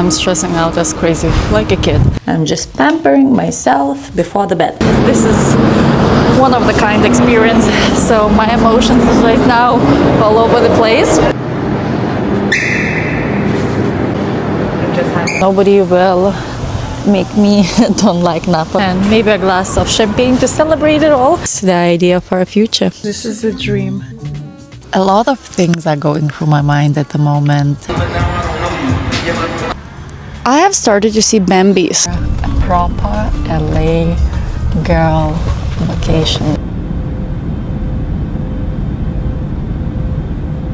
I'm stressing out as crazy, like a kid. I'm just pampering myself before the bed. This is one of the kind experience, so my emotions is right now all over the place. Nobody will make me don't like Napa, and maybe a glass of champagne to celebrate it all. It's the idea for a future. This is a dream. A lot of things are going through my mind at the moment. I have started to see Bambis. A proper LA girl vacation.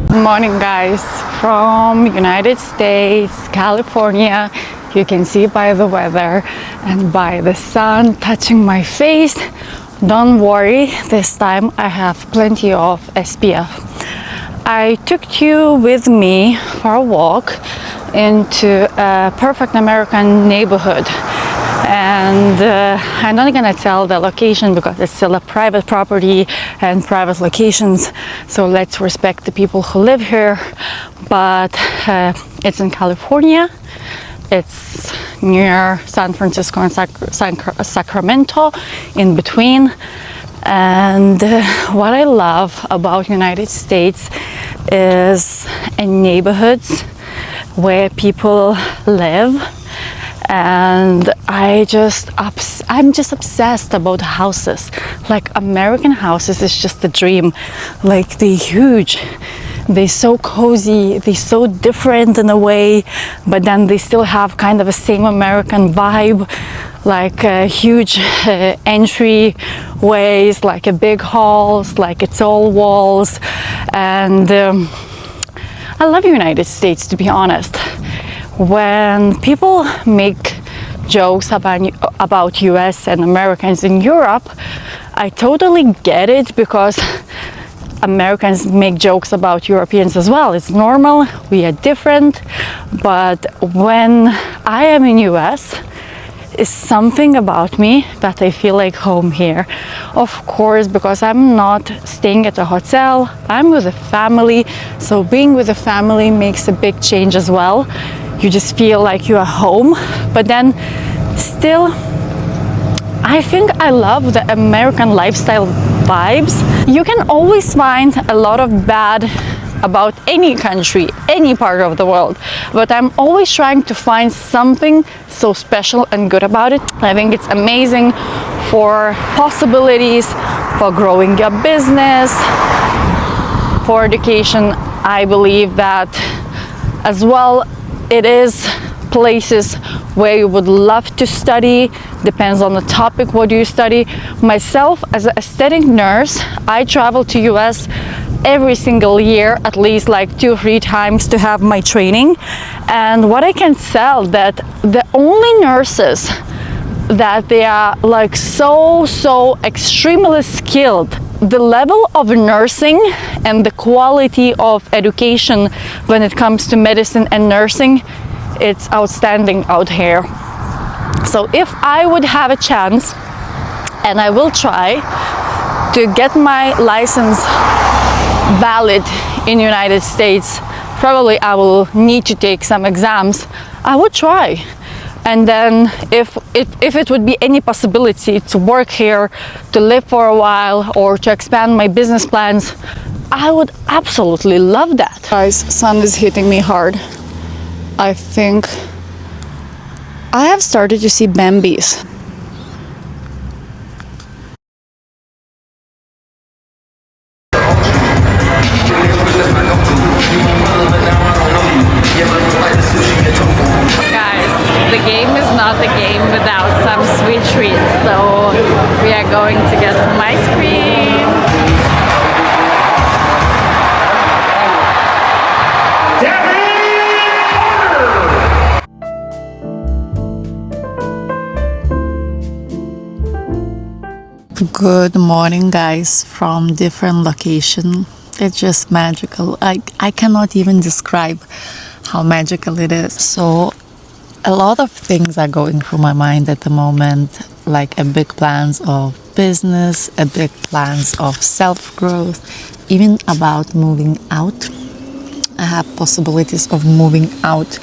Good morning, guys, from United States, California. You can see by the weather and by the sun touching my face. Don't worry, this time I have plenty of SPF. I took you with me for a walk into a perfect American neighborhood, and I'm not gonna tell the location because it's still a private property and private locations, so let's respect the people who live here. But it's in California. It's near San Francisco and Sacramento, in between. And what I love about United States is in neighborhoods where people live, and I'm just obsessed about houses. Like, American houses is just a dream. Like, they're huge, they're so cozy, they're so different in a way, but then they still have kind of a same American vibe, like huge entry ways, like a big halls, like it's all walls. And I love United States, to be honest. When people make jokes about US and Americans in Europe, I totally get it, because Americans make jokes about Europeans as well. It's normal, we are different. But when I am in US, it's something about me that I feel like home here. Of course, because I'm not staying at a hotel, I'm with a family, so being with a family makes a big change as well. You just feel like you are home, but then still, I think I love the American lifestyle vibes. You can always find a lot of bad about any country, any part of the world, but I'm always trying to find something so special and good about it. I think it's amazing for possibilities, for growing your business, for education. I believe that as well. It is places where you would love to study, depends on the topic what do you study. Myself, as an aesthetic nurse, I travel to US every single year, at least like 2 or 3 times, to have my training. And what I can tell, that the only nurses that they are like so extremely skilled, the level of nursing and the quality of education when it comes to medicine and nursing, it's outstanding out here. So if I would have a chance, and I will try to get my license valid in United States, probably I will need to take some exams. I would try. And then if it would be any possibility to work here, to live for a while, or to expand my business plans, I would absolutely love that. Guys, sun is hitting me hard. I think I have started to see Bambis. The game is not a game without some sweet treats, so we are going to get some ice cream. Good morning, guys, from different location. It's just magical. I cannot even describe how magical it is. So a lot of things are going through my mind at the moment, like a big plans of business, a big plans of self-growth, even about moving out. I have possibilities of moving out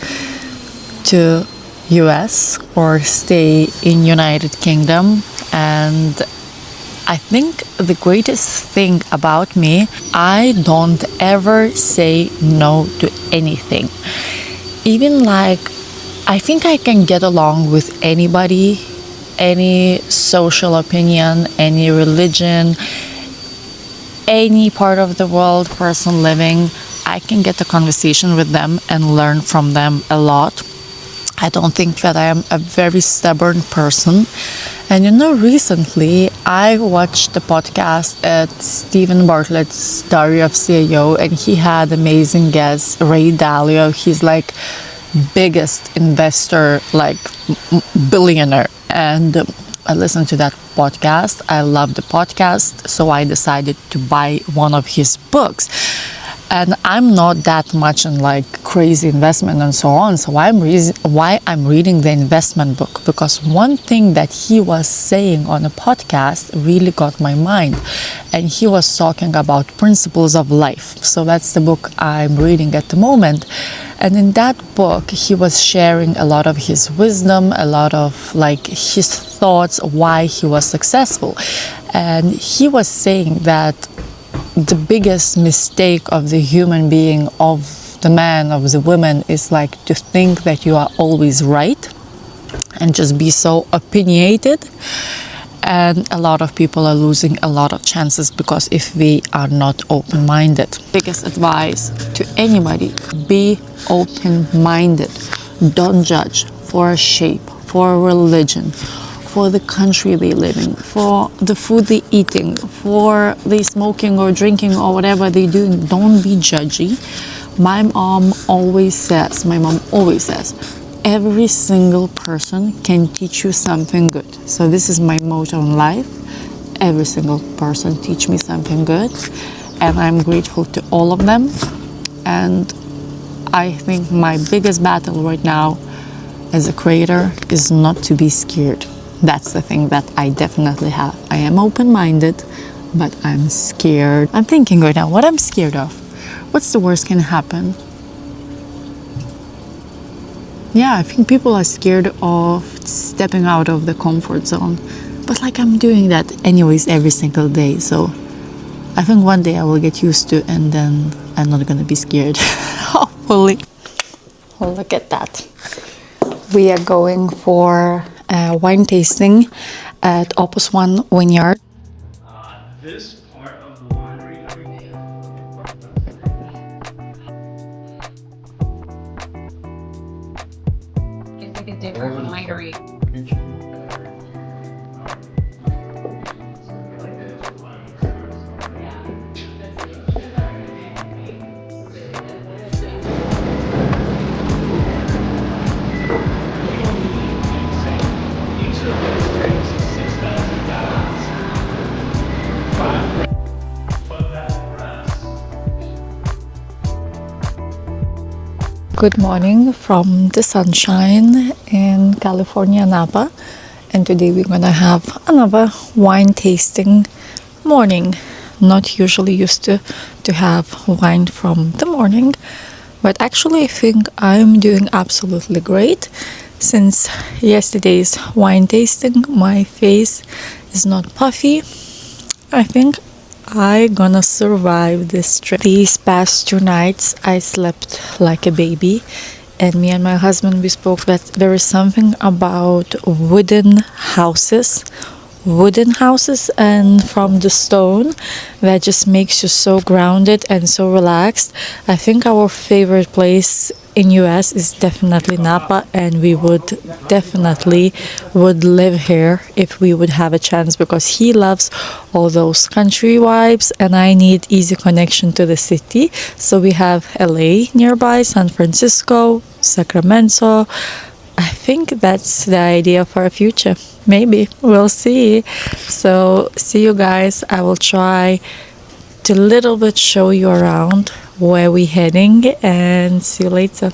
to US or stay in United Kingdom. And I think the greatest thing about me, I don't ever say no to anything. Even like, I think I can get along with anybody, any social opinion, any religion, any part of the world person living. I can get a conversation with them and learn from them a lot. I don't think that I am a very stubborn person. And recently I watched the podcast at Stephen Bartlett's Diary of CIO, and he had amazing guests, Ray Dalio. He's like biggest investor, like billionaire. And I listened to that podcast. I love the podcast, so I decided to buy one of his books. And I'm not that much in like crazy investment and so on. So why I'm reading the investment book, because one thing that he was saying on a podcast really got my mind. And he was talking about principles of life. So that's the book I'm reading at the moment. And in that book, he was sharing a lot of his wisdom, a lot of like his thoughts, why he was successful. And he was saying that the biggest mistake of the human being, of the man, of the woman, is like to think that you are always right and just be so opinionated. And a lot of people are losing a lot of chances because if we are not open-minded. Biggest advice to anybody, be open-minded. Don't judge for a shape, for a religion, for the country they live in, for the food they eating, for they smoking or drinking or whatever they doing. Don't be judgy. My mom always says, every single person can teach you something good. So this is my motto in life. Every single person teach me something good. And I'm grateful to all of them. And I think my biggest battle right now as a creator is not to be scared. That's the thing that I definitely have. I am open-minded, but I'm scared. I'm thinking right now, what I'm scared of? What's the worst can happen? Yeah, I think people are scared of stepping out of the comfort zone. But like I'm doing that anyways every single day. So I think one day I will get used to, and then I'm not gonna be scared. Hopefully. Look at that. We are going for wine tasting at Opus One Vineyard. This part of the winery, It's like a different winery. Good morning from the sunshine in California, Napa. And today we're gonna have another wine tasting morning. Not usually used to have wine from the morning, but actually I think I'm doing absolutely great. Since yesterday's wine tasting, my face is not puffy. I think I'm gonna survive this trip. These past 2 nights I slept like a baby, and me and my husband, we spoke that there is something about wooden houses and from the stone that just makes you so grounded and so relaxed. I think our favorite place in US is definitely Napa, and we would definitely live here if we would have a chance, because he loves all those country vibes and I need easy connection to the city. So we have LA nearby, San Francisco, Sacramento. I think that's the idea for a future. Maybe we'll see. So see you guys. I will try to little bit show you around where we're heading, and see you later.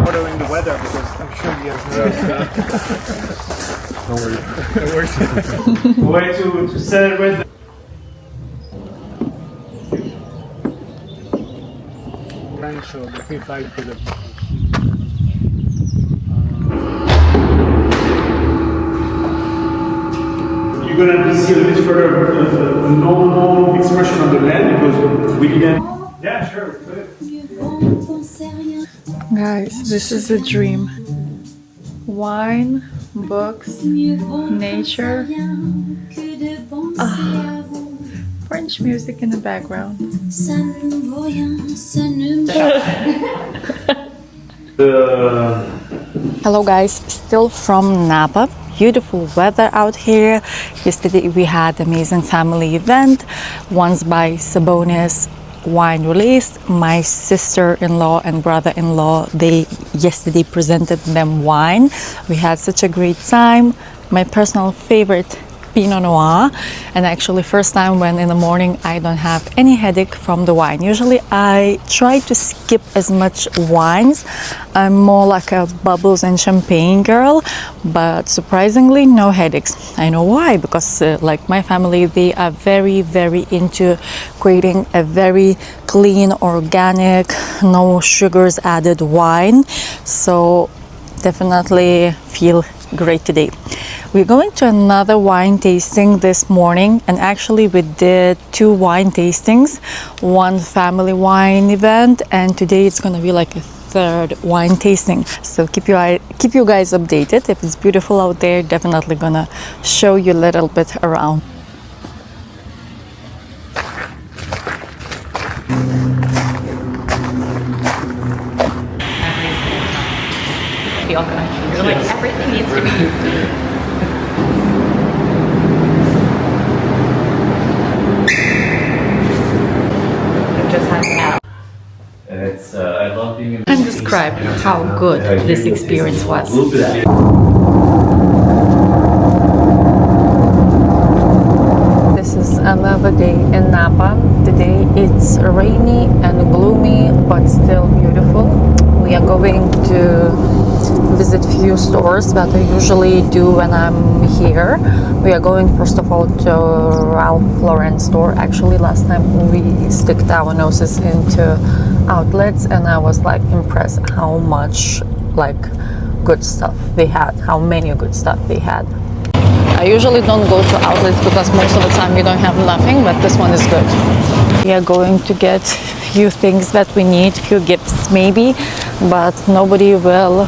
Following the weather, because I'm sure you guys know. No worries. A way to celebrate. Ranch, the fifth side to the you're gonna see a little bit further the normal expression of the land because we didn't. Yeah, sure. Guys, this is a dream. Wine, books, nature, French music in the background. Hello guys, still from Napa. Beautiful weather out here. Yesterday we had amazing family event, once by Sabonis wine released. My sister-in-law and brother-in-law, they yesterday presented them wine. We had such a great time. My personal favorite, Pinot Noir, and actually first time when in the morning I don't have any headache from the wine. Usually I try to skip as much wines. I'm more like a bubbles and champagne girl, but surprisingly no headaches. I know why, because like my family, they are very into creating a very clean, organic, no sugars added wine, so definitely feel great today. We're going to another wine tasting this morning, and actually we did 2 wine tastings, one family wine event, and today it's going to be like a 3rd wine tasting. So keep you guys updated. If it's beautiful out there, definitely gonna show you a little bit around. Feel good. You're like, everything needs to be. It's I love being in. And describe how good this experience was. This is another day in Napa. Today it's rainy and gloomy, but still beautiful. We are going to visit few stores that I usually do when I'm here. We are going first of all to Ralph Lauren store. Actually last time we sticked our noses into outlets and I was like impressed how much like good stuff they had, how many good stuff they had. I usually don't go to outlets because most of the time you don't have nothing, but this one is good. We are going to get few things that we need, few gifts maybe, but nobody will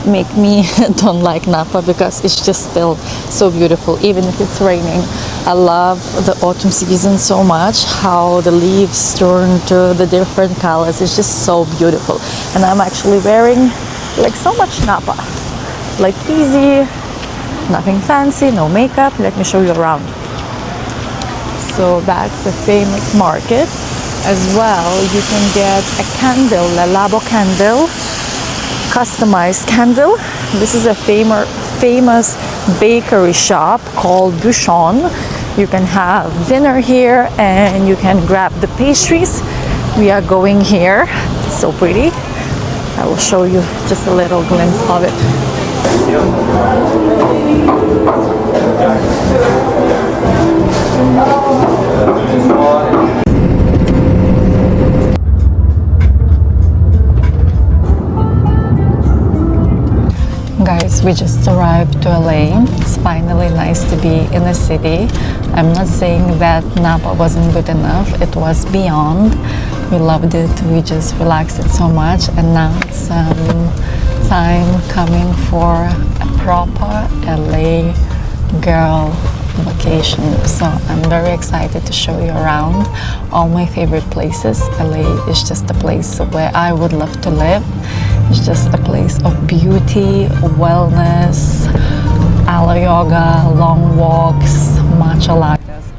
make me don't like Napa because it's just still so beautiful even if it's raining. I love the autumn season so much, how the leaves turn to the different colors. It's just so beautiful, and I'm actually wearing like so much Napa, like easy, nothing fancy, no makeup. Let me show you around. So that's a famous market as well. You can get a candle, a Labo candle, customized candle. This is a famous bakery shop called Bouchon. You can have dinner here and you can grab the pastries. We are going here. It's so pretty. I will show you just a little glimpse of it. Guys, we just arrived to LA. It's finally nice to be in the city. I'm not saying that Napa wasn't good enough. It was beyond. We loved it. We just relaxed it so much, and now it's time coming for a proper LA girl vacation. So I'm very excited to show you around all my favorite places. LA is just a place where I would love to live. It's just a place of beauty, wellness, aloe yoga, long walks, matcha lattes.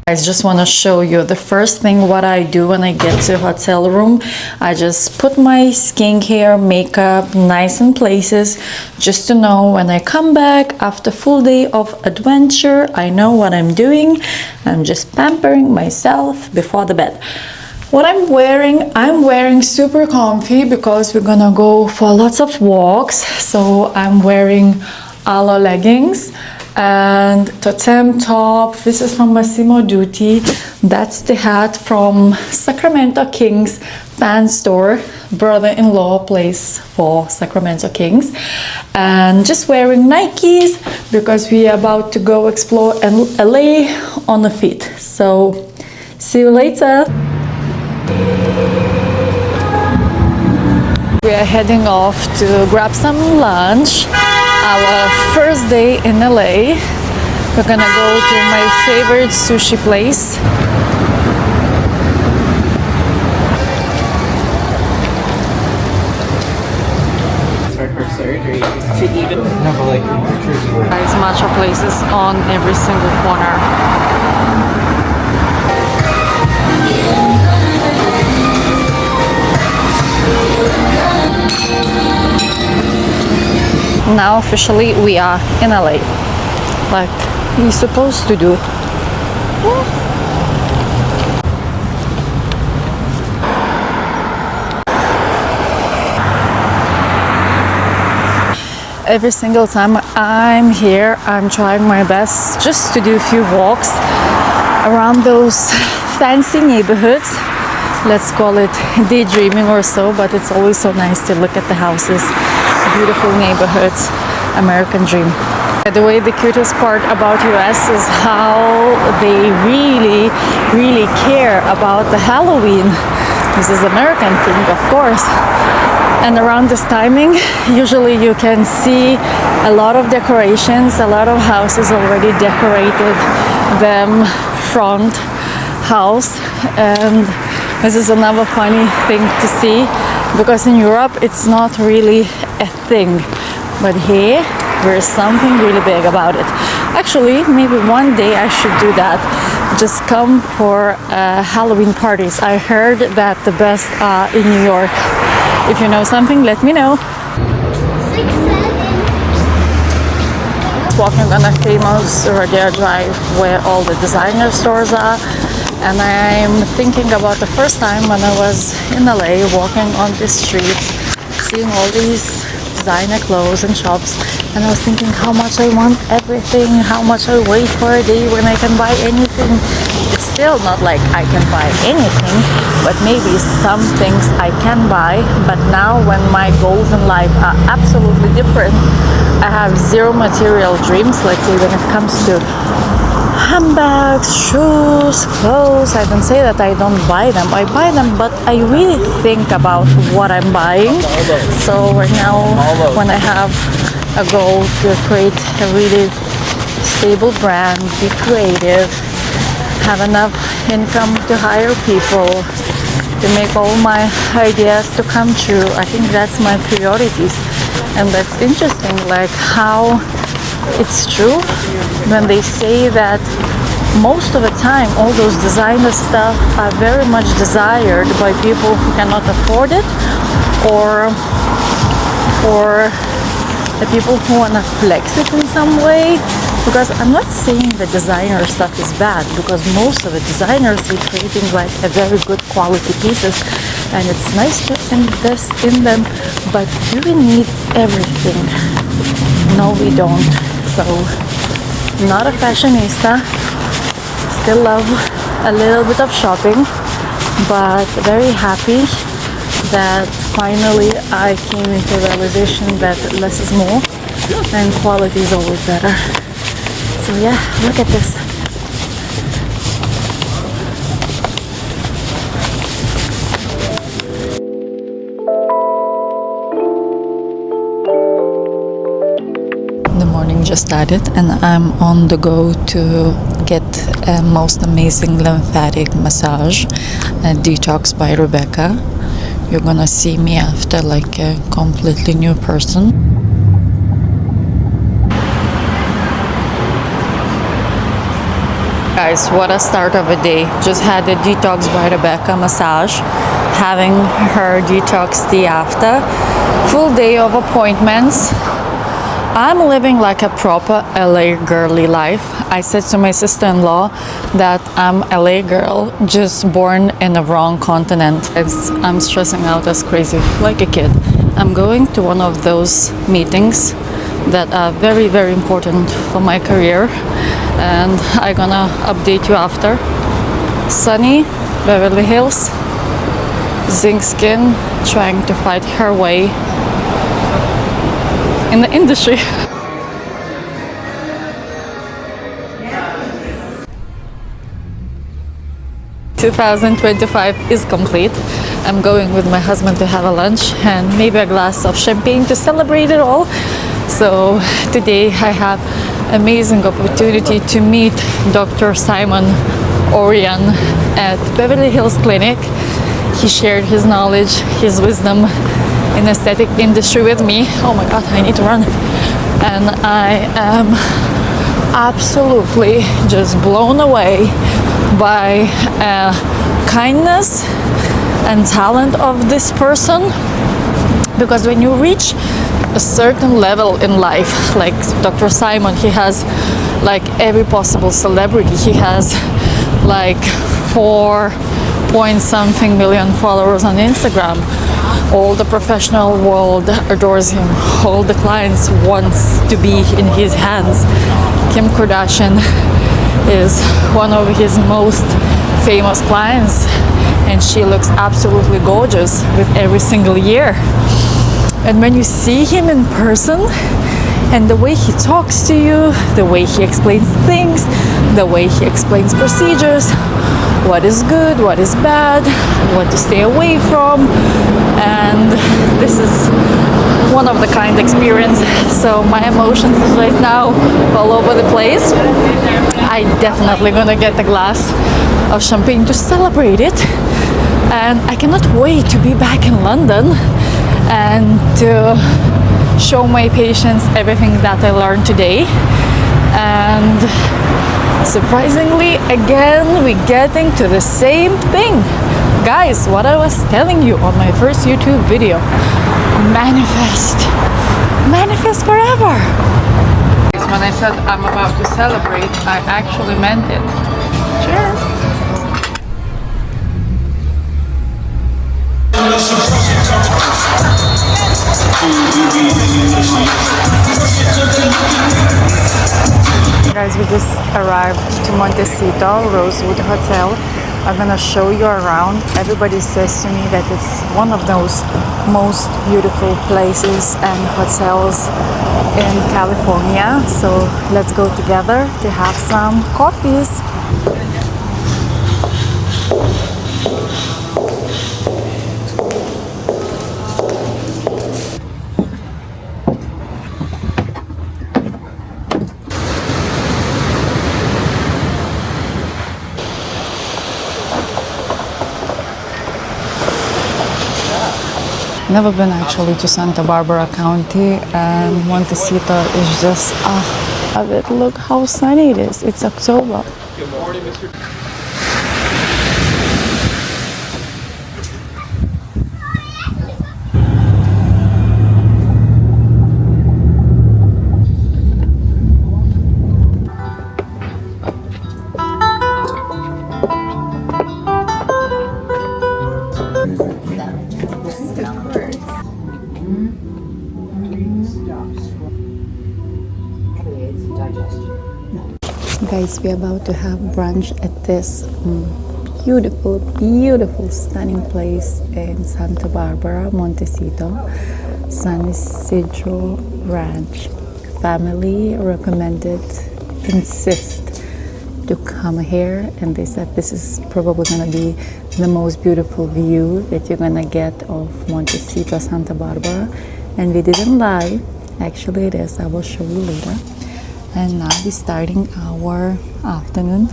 I just want to show you the first thing what I do when I get to a hotel room. I just put my skincare, makeup nice in places, just to know when I come back after full day of adventure, I know what I'm doing. I'm just pampering myself before the bed. What I'm wearing super comfy because we're gonna go for lots of walks. So I'm wearing Aloe leggings And totem top, this is from Massimo Dutti. That's the hat from Sacramento Kings fan store. Brother-in-law plays for Sacramento Kings. And just wearing Nikes because we are about to go explore LA on the feet. So see you later. We are heading off to grab some lunch. Our first day in LA. We're gonna go to my favorite sushi place. Start her surgery to even There's matcha places on every single corner. Now officially we are in LA, like we're supposed to do. Every single time I'm here, I'm trying my best just to do a few walks around those fancy neighborhoods. Let's call it daydreaming or so, but it's always so nice to look at the houses. Beautiful neighborhoods, American dream. By the way, the cutest part about US is how they really care about the Halloween. This is American thing, of course. And around this timing, usually you can see a lot of decorations, a lot of houses already decorated them front house. And this is another funny thing to see, because in Europe it's not really a thing, but here there is something really big about it. Actually, maybe one day I should do that. Just come for Halloween parties. I heard that the best are in New York. If you know something, let me know. 6, 7. Walking on a famous Rodeo Drive where all the designer stores are. And I'm thinking about the first time when I was in LA, walking on the streets, seeing all these designer clothes and shops, and I was thinking how much I want everything, how much I wait for a day when I can buy anything. It's still not like I can buy anything, but maybe some things I can buy. But now when my goals in life are absolutely different, I have zero material dreams, let's say, when it comes to handbags, shoes, clothes. I don't say that I don't buy them. I buy them, but I really think about what I'm buying. So right now, when I have a goal to create a really stable brand, be creative, have enough income to hire people, to make all my ideas to come true, I think that's my priorities. And that's interesting, like how it's true when they say that most of the time all those designer stuff are very much desired by people who cannot afford it, or the people who want to flex it in some way. Because I'm not saying the designer stuff is bad, because most of the designers are creating like a very good quality pieces, and it's nice to invest in them, but do we need everything? No, we don't. So, not a fashionista, still love a little bit of shopping, but very happy that finally I came into the realization that less is more and quality is always better. So yeah, look at this. The morning just started and I'm on the go to get a most amazing lymphatic massage at Detox by Rebecca. You're gonna see me after like a completely new person. Guys, what a start of a day. Just had a Detox by Rebecca massage, having her detox tea after. Full day of appointments. I'm living like a proper LA girly life. I said to my sister-in-law that I'm LA girl, just born in the wrong continent. I'm stressing out as crazy, like a kid. I'm going to one of those meetings that are very, very important for my career, and I'm gonna update you after. Sunny, Beverly Hills, zinc skin, trying to fight her way in the industry. ...2025 is complete. I'm going with my husband to have a lunch and maybe a glass of champagne to celebrate it all. So today I have amazing opportunity to meet Dr. Simon Ourian at Beverly Hills Clinic. He shared his knowledge, his wisdom in aesthetic industry with me. Oh my god, I need to run. And I am absolutely just blown away by kindness and talent of this person, because when you reach a certain level in life, like Dr. Simon, he has like every possible celebrity. He has like 4-point-something million followers on Instagram. All the professional world adores him. All the clients wants to be in his hands. Kim Kardashian is one of his most famous clients, and she looks absolutely gorgeous with every single year. And when you see him in person and the way he talks to you, the way he explains things, the way he explains procedures, what is good, what is bad, what to stay away from, and this is one of the kind experience. So my emotions is right now all over the place. I definitely gonna get a glass of champagne to celebrate it, and I cannot wait to be back in London and to show my patients everything that I learned today. And surprisingly, again, we're getting to the same thing. Guys, what I was telling you on my first YouTube video, manifest forever. When I said I'm about to celebrate, I actually meant it. Cheers. Guys, we just arrived to Montecito, Rosewood Hotel. I'm gonna show you around. Everybody says to me that it's one of those most beautiful places and hotels in California. So let's go together to have some coffees. Never been actually to Santa Barbara County, and Montecito is just of it. Look how sunny it is. It's October. Good morning, Mr. Guys, we're about to have brunch at this beautiful, stunning place in Santa Barbara, Montecito, San Ysidro Ranch. Family recommended, insist to come here, and they said this is probably going to be the most beautiful view that you're going to get of Montecito, Santa Barbara. And we didn't lie. Actually, it is. I will show you later. And now we're starting our afternoon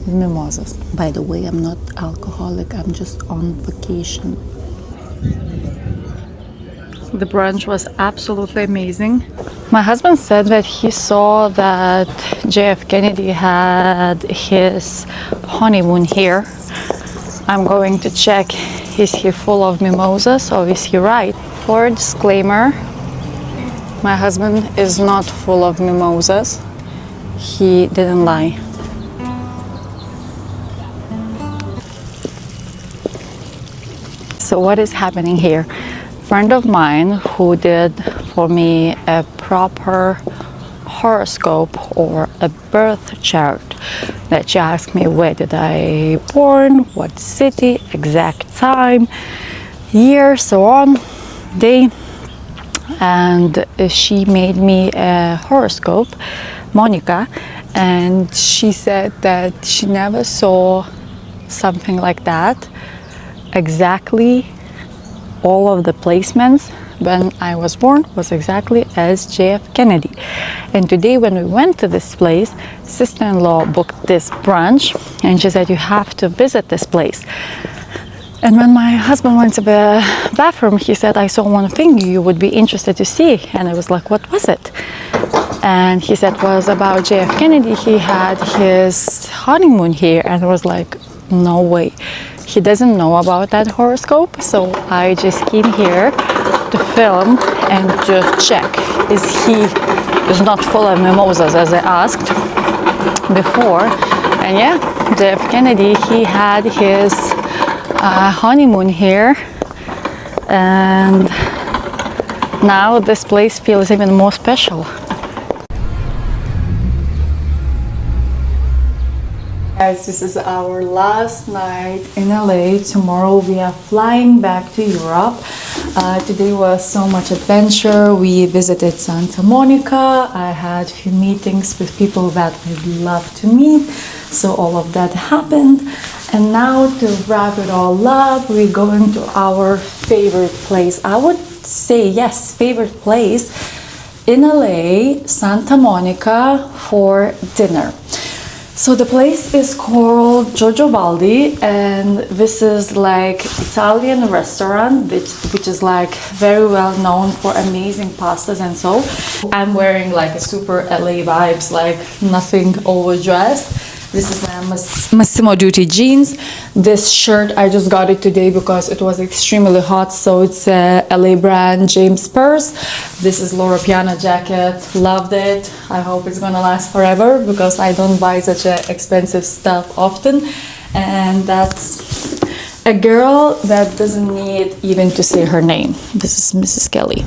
with mimosas. By the way, I'm not alcoholic, I'm just on vacation. The brunch was absolutely amazing. My husband said that he saw that JF Kennedy had his honeymoon here. I'm going to check, is he full of mimosas or is he right? For a disclaimer, my husband is not full of mimosas. He didn't lie. So what is happening here? A friend of mine who did for me a proper horoscope or a birth chart, that she asked me where did I born, what city, exact time, year, so on, day. And she made me a horoscope, Monica, and she said that she never saw something like that. Exactly all of the placements when I was born was exactly as JF Kennedy. And today when we went to this place, sister-in-law booked this brunch and she said, you have to visit this place. And when my husband went to the bathroom, he said, I saw one thing you would be interested to see. And I was like, what was it? And he said it was about JF Kennedy. He had his honeymoon here. And I was like, no way. He doesn't know about that horoscope. So I just came here to film and to check. Is not full of mimosas as I asked before. And yeah, JF Kennedy, he had his honeymoon here, and now this place feels even more special. Guys, this is our last night in LA. Tomorrow we are flying back to Europe. Today was so much adventure. We visited Santa Monica. I had a few meetings with people that I'd love to meet. So all of that happened. And now to wrap it all up, we're going to our favorite place. I would say, yes, favorite place in LA, Santa Monica, for dinner. So the place is called Giorgio Baldi, and this is like Italian restaurant which is like very well known for amazing pastas. And so I'm wearing like a super LA vibes, like nothing overdressed. This is my Massimo Dutti jeans. This shirt, I just got it today because it was extremely hot. So it's a LA brand, James Purse. This is Loro Piana jacket. Loved it. I hope it's gonna last forever because I don't buy such expensive stuff often. And that's a girl that doesn't need even to say her name. This is Mrs. Kelly.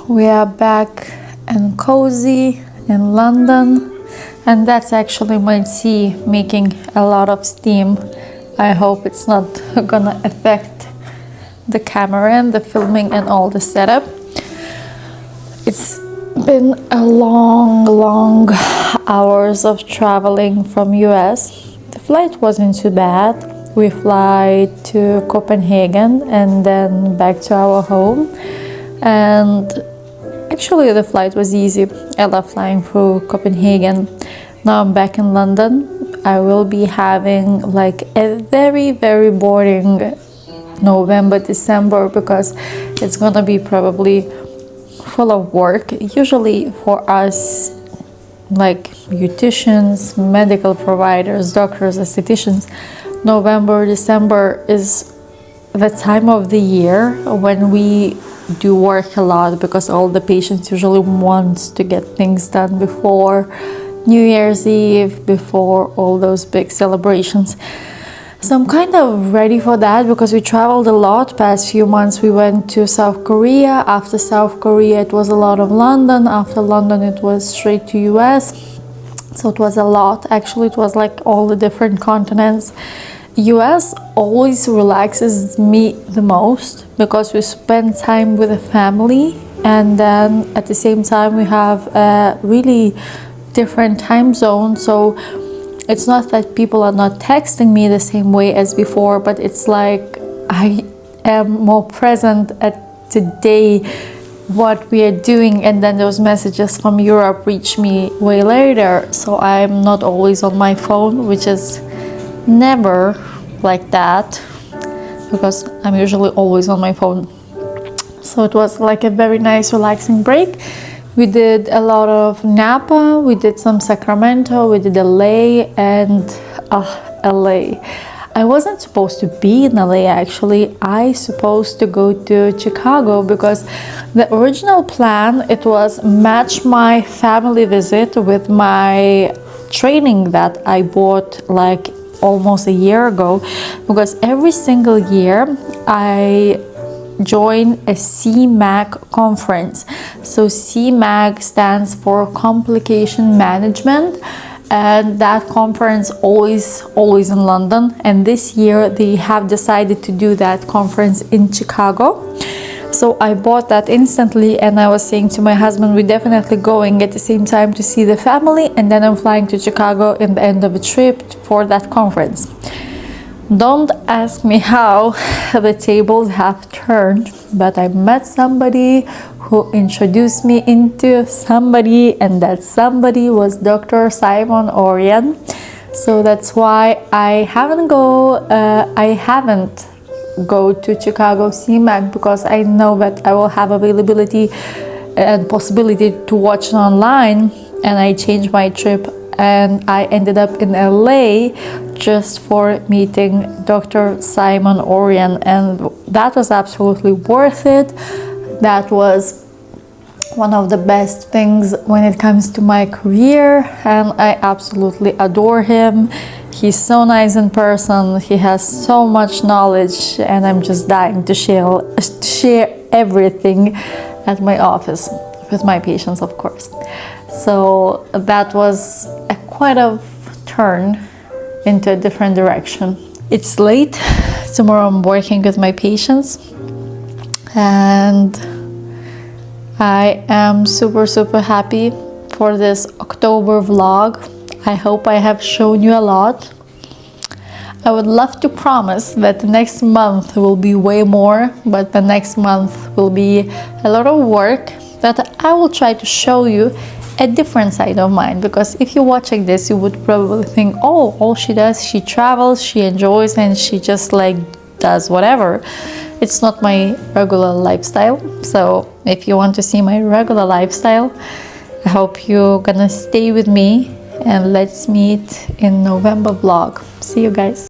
We are back and cozy in London, and that's actually my tea making a lot of steam. I hope it's not gonna affect the camera and the filming and all the setup. It's been a long hours of traveling from US. The flight wasn't too bad. We fly to Copenhagen and then back to our home. And actually, the flight was easy. I love flying through Copenhagen. Now I'm back in London. I will be having like a very boring November, December because it's gonna be probably full of work. Usually for us, like beauticians, medical providers, doctors, estheticians, November, December is the time of the year when we do work a lot because all the patients usually want to get things done before New Year's Eve, before all those big celebrations. So I'm kind of ready for that because we traveled a lot past few months. We went to South Korea. After South Korea it was a lot of London. After London it was straight to US. So it was a lot. Actually it was like all the different continents. US always relaxes me the most because we spend time with the family, and then at the same time we have a really different time zone. So it's not that people are not texting me the same way as before, but it's like I am more present at today what we are doing, and then those messages from Europe reach me way later. So I'm not always on my phone, which is never like that because I'm usually always on my phone. So it was like a very nice relaxing break. We did a lot of Napa, we did some Sacramento, we did LA, and LA. I wasn't supposed to be in LA actually. I supposed to go to Chicago because the original plan, it was match my family visit with my training that I bought like almost a year ago, because every single year I join a CMAG conference. So CMAG stands for Complication Management, and that conference always in London, and this year they have decided to do that conference in Chicago. So I bought that instantly, and I was saying to my husband, we're definitely going at the same time to see the family, and then I'm flying to Chicago in the end of the trip for that conference. Don't ask me how the tables have turned, but I met somebody who introduced me into somebody, and that somebody was Dr. Simon Ourian. So that's why I haven't go to Chicago CMAG, because I know that I will have availability and possibility to watch it online, and I changed my trip and I ended up in LA just for meeting Dr. Simon Ourian, and that was absolutely worth it. That was one of the best things when it comes to my career, and I absolutely adore him. He's so nice in person, he has so much knowledge, and I'm just dying to share everything at my office with my patients, of course. So that was quite a turn into a different direction. It's late. Tomorrow I'm working with my patients, and I am super happy for this October vlog. I hope I have shown you a lot. I would love to promise that the next month will be way more, but the next month will be a lot of work that I will try to show you a different side of mine, because if you're watching this, you would probably think, oh, all she does, she travels, she enjoys, and she just like does whatever. It's not my regular lifestyle. So if you want to see my regular lifestyle, I hope you're gonna stay with me, and let's meet in November vlog. See you guys.